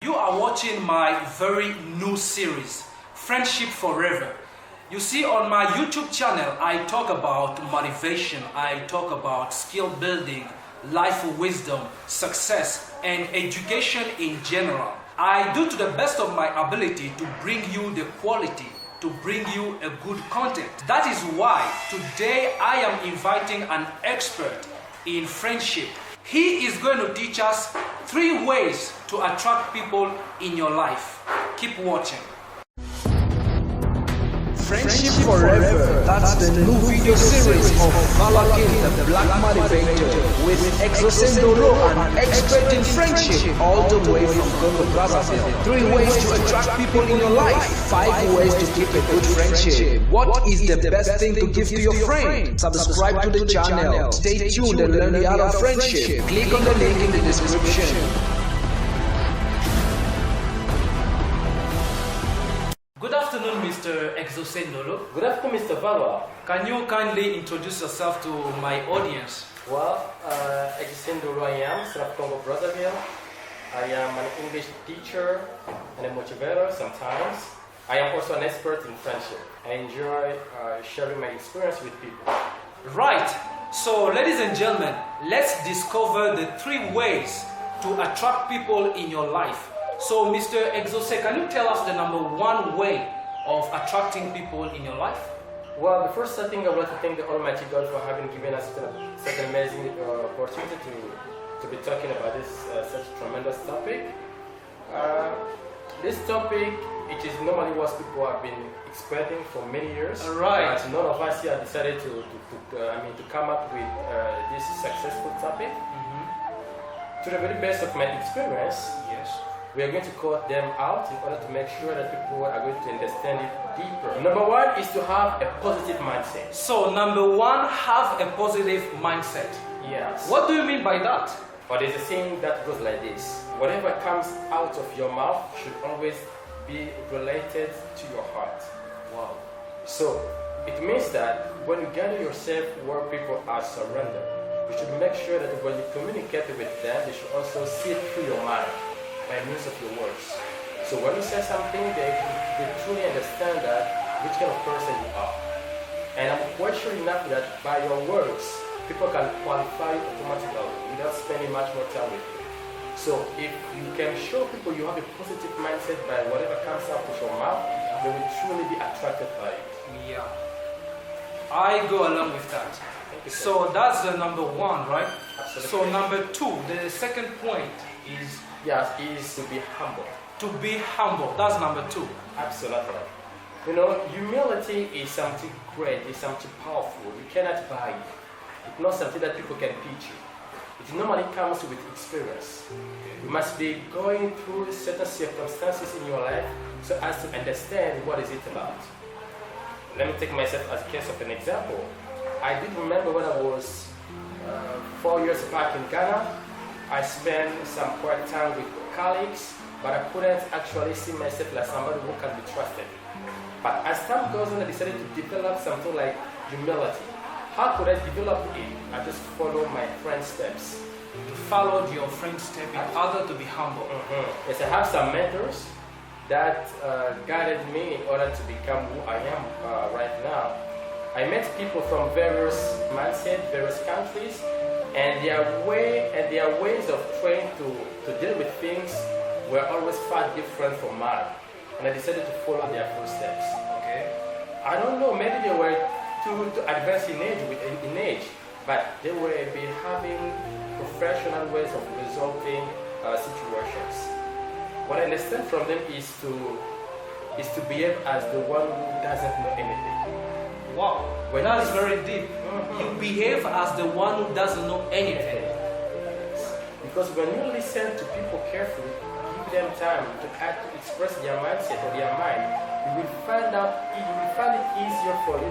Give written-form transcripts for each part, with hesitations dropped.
You are watching my very new series, Friendship Forever. You see, on my YouTube channel, I talk about motivation, I talk about skill building, life wisdom, success, and education in general. I do to the best of my ability to bring you the quality, to bring you a good content. That is why today I am inviting an expert in friendship. He is going to teach us 3 ways to attract people in your life. Keep watching. Friendship Forever, that's the new video series of Valois, the Black Motivator, with Exauce Ndolo, an expert in friendship, all the way from Congo Brazzaville. 3 ways to attract people in your life, 5 ways to keep a good friendship. What is the best thing to give to your friend? Subscribe to the channel, stay tuned and learn the art of friendship. Click on the link in the description. Good afternoon, Mr. Exauce Ndolo. Good afternoon, Mr. Valois. Can you kindly introduce yourself to my audience? Well, Exauce Ndolo I am, son of Congo Brazzaville. I am an English teacher and a motivator sometimes. I am also an expert in friendship. I enjoy sharing my experience with people. Right. So, ladies and gentlemen, let's discover the 3 ways to attract people in your life. So, Mr. Exauce, can you tell us the number 1 way of attracting people in your life? Well, the first thing I would like to thank the Almighty God for having given us such an amazing opportunity to be talking about this such tremendous topic. This topic, it is normally what people have been expecting for many years. Right. But none of us here decided to come up with this successful topic. To the very best of my experience, Yes. we are going to call them out in order to make sure that people are going to understand it deeper. Number 1 is to have a positive mindset. So, number 1, have a positive mindset. Yes. What do you mean by that? But there's a saying that goes like this: whatever comes out of your mouth should always be related to your heart. Wow. So it means that when you gather yourself where people are surrendered, you should make sure that when you communicate with them, they should also see it through your mind by means of your words. So when you say something, they truly understand that which kind of person you are. And I'm quite sure enough that by your words, people can qualify automatically without spending much more time with you. So if you can show people you have a positive mindset by whatever comes out of your mouth, they will truly be attracted by it. Yeah. I go along with that. So that's the number 1, right? Absolutely. So number 2, the second point is Yes, is to be humble. to be humble. That's number 2. Absolutely. You know, humility is something great, it's something powerful. You cannot buy it. It's not something that people can teach you. It normally comes with experience. You must be going through certain circumstances in your life so as to understand what is it about. Let me take myself as a case of an example. I did remember when I was 4 years back in Ghana, I spent some quiet time with colleagues, but I couldn't actually see myself like somebody who can be trusted. But as time goes on, I decided to develop something like humility. How could I develop it? I just follow my friend's steps. You followed your friend's step in order to be humble. Yes, I have some mentors that guided me in order to become who I am right now. I met people from various mindsets, various countries, and their ways of trying to deal with things were always far different from mine. And I decided to follow their footsteps. Okay. I don't know, maybe they were too advanced in age, but they were having professional ways of resolving situations. What I understand from them is to behave as the one who doesn't know anything. Wow. That is very deep. You behave as the one who doesn't know anything. Because when you listen to people carefully, give them time to express their mindset or their mind, you will find it easier for you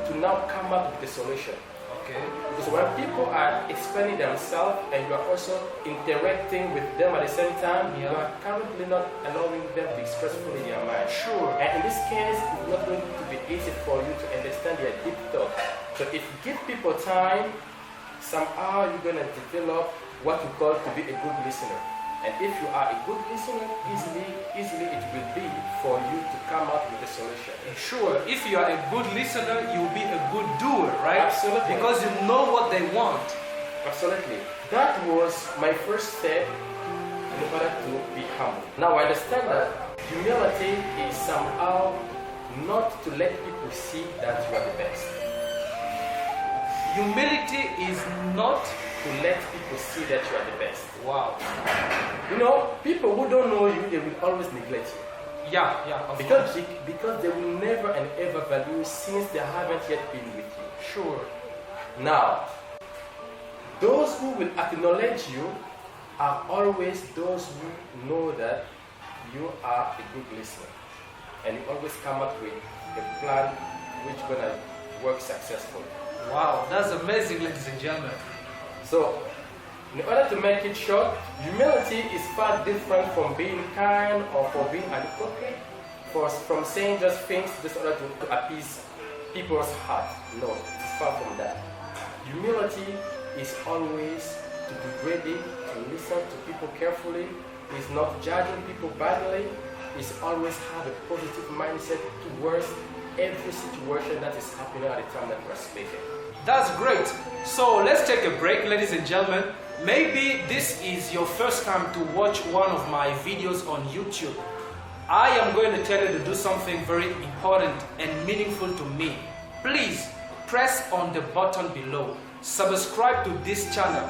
to now come up with a solution. Okay. Because when people are explaining themselves and you are also interacting with them at the same time, you are currently not allowing them to express fully their mind. Sure. And in this case, it's not going to be easy for you to understand their deep thought. So if you give people time, somehow you're going to develop what you call to be a good listener. And if you are a good listener, easily it will be for you to come up with a solution. Sure, if you are a good listener, you'll be a good doer, right? Absolutely. Because you know what they want. Absolutely. That was my first step in order to be humble. Now I understand that humility is somehow not to let people see that you are the best. Humility is not To let people see that you are the best. wow. You know, people who don't know you, they will always neglect you. Yeah, of Because course. they will never and ever value you since they haven't yet been with you. Sure. Now, those who will acknowledge you are always those who know that you are a good listener. And you always come up with a plan which is going to work successfully. Wow, that's amazing, ladies and gentlemen. So, in order to make it short, humility is far different from being kind or from being an hypocrite, from saying just things just in order to appease people's heart. No, it's far from that. Humility is always to be ready to listen to people carefully, is not judging people badly, is always have a positive mindset towards every situation that is happening at the time that we're speaking. That's great. So let's take a break, ladies and gentlemen. Maybe this is your first time to watch one of my videos on YouTube. I am going to tell you to do something very important and meaningful to me. Please press on the button below, subscribe to this channel,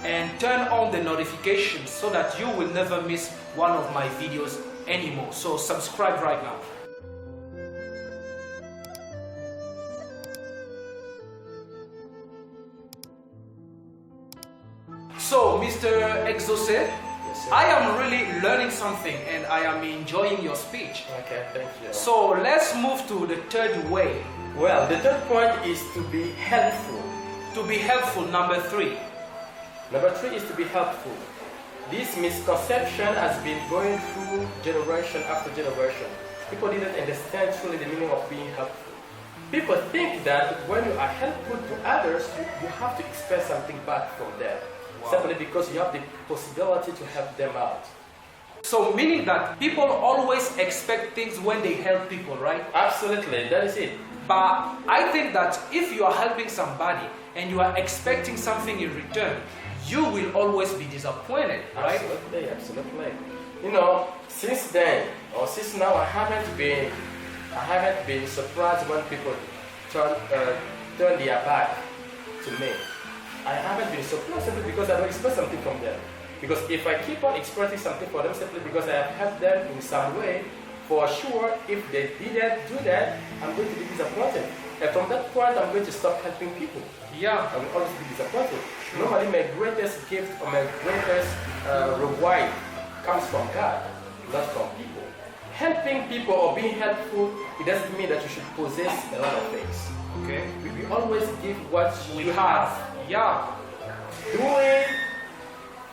and turn on the notifications so that you will never miss one of my videos anymore. So subscribe right now. So, Mr. Exauce, Yes, sir. I am really learning something and I am enjoying your speech. Okay, thank you. So, let's move to the third way. Well, the third point is to be helpful. To be helpful, number 3. Number 3 is to be helpful. This misconception has been going through generation after generation. People didn't understand truly the meaning of being helpful. People think that when you are helpful to others, you have to expect something back from them. Wow. Simply because you have the possibility to help them out. So, meaning that people always expect things when they help people, right? Absolutely, that is it. But I think that if you are helping somebody and you are expecting something in return, you will always be disappointed, right? Absolutely. You know, since then or since now, I haven't been surprised when people turn their back to me. I haven't been surprised simply because I don't expect something from them. Because if I keep on expecting something for them simply because I have helped them in some way, for sure, if they didn't do that, I'm going to be disappointed. And from that point, I'm going to stop helping people. Yeah. I will always be disappointed. Normally, my greatest gift or my greatest reward comes from God, not from people. Helping people or being helpful, it doesn't mean that you should possess a lot of things. Okay. We always give what We you have. Yeah. Doing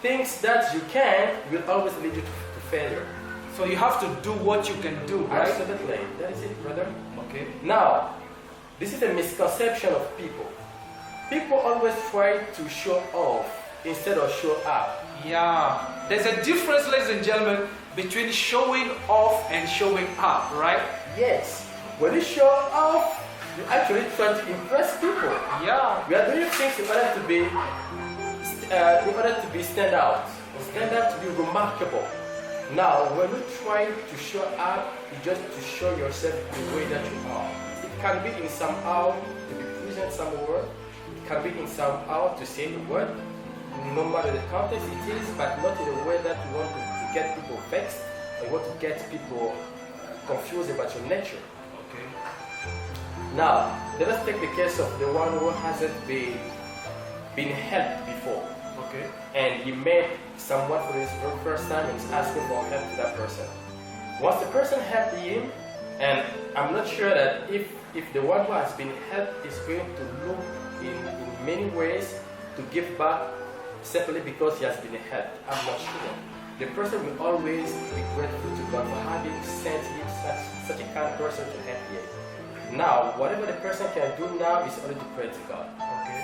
things that you can will always lead you to failure. So you have to do what you can do, right? Absolutely. That is it, brother. Okay. Now, this is a misconception of people. People always try to show off instead of show up. Yeah. There's a difference, ladies and gentlemen, between showing off and showing up, right? Yes. When you show off, you actually try to impress people. Yeah. We are doing things in order to be stand out, to be remarkable. Now, when you try to show up, you just to show yourself the way that you are. It can be in somehow to be present somewhere. It can be in somehow to say the word, no matter the context it is, but not in a way that you want to get people vexed or you want to get people confused about your nature. Okay. Now, let us take the case of the one who hasn't been helped before. Okay. And he met someone for his very first time and is asking for help to that person. Once the person helped him, and I'm not sure that if the one who has been helped is going to look in many ways to give back simply because he has been helped, I'm not sure. The person will always be grateful to God for having sent him such a kind person to help him. Now, whatever the person can do now is only to pray to God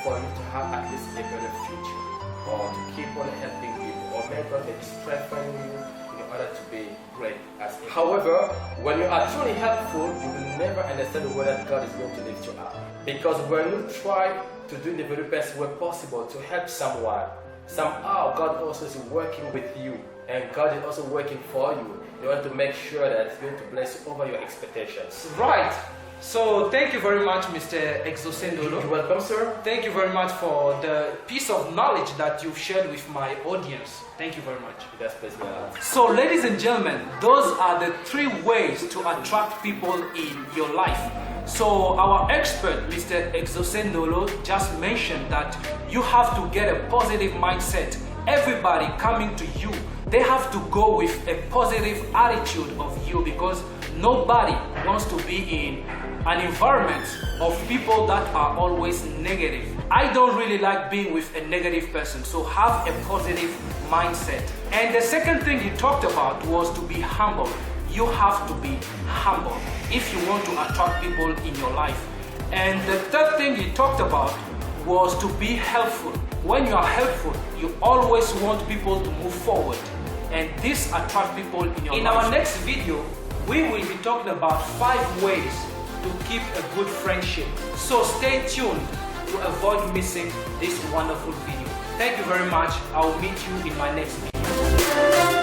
for you to have at least a better future, or to keep on helping people, or your mentor can strengthen you in order to be great as him. However, when you are truly helpful, you will never understand whether God is going to lift you up. Because when you try to do the very best way possible to help someone, somehow God also is working with you, and God is also working for you in order to make sure that it's going to bless you over your expectations. Right. So thank you very much, Mr. Exauce Ndolo. You're welcome, sir. Thank you very much for the piece of knowledge that you've shared with my audience. Thank you very much. That's basically it. So ladies and gentlemen, those are the 3 ways to attract people in your life. So our expert, Mr. Exauce Ndolo, just mentioned that you have to get a positive mindset. Everybody coming to you, they have to go with a positive attitude of you, because nobody wants to be in an environment of people that are always negative. I don't really like being with a negative person, so have a positive mindset. And the second thing he talked about was to be humble. You have to be humble if you want to attract people in your life. And the third thing he talked about was to be helpful. When you are helpful, you always want people to move forward, and this attracts people in your life. In our next video, we will be talking about 5 ways to keep a good friendship. So stay tuned to avoid missing this wonderful video. Thank you very much. I will meet you in my next video.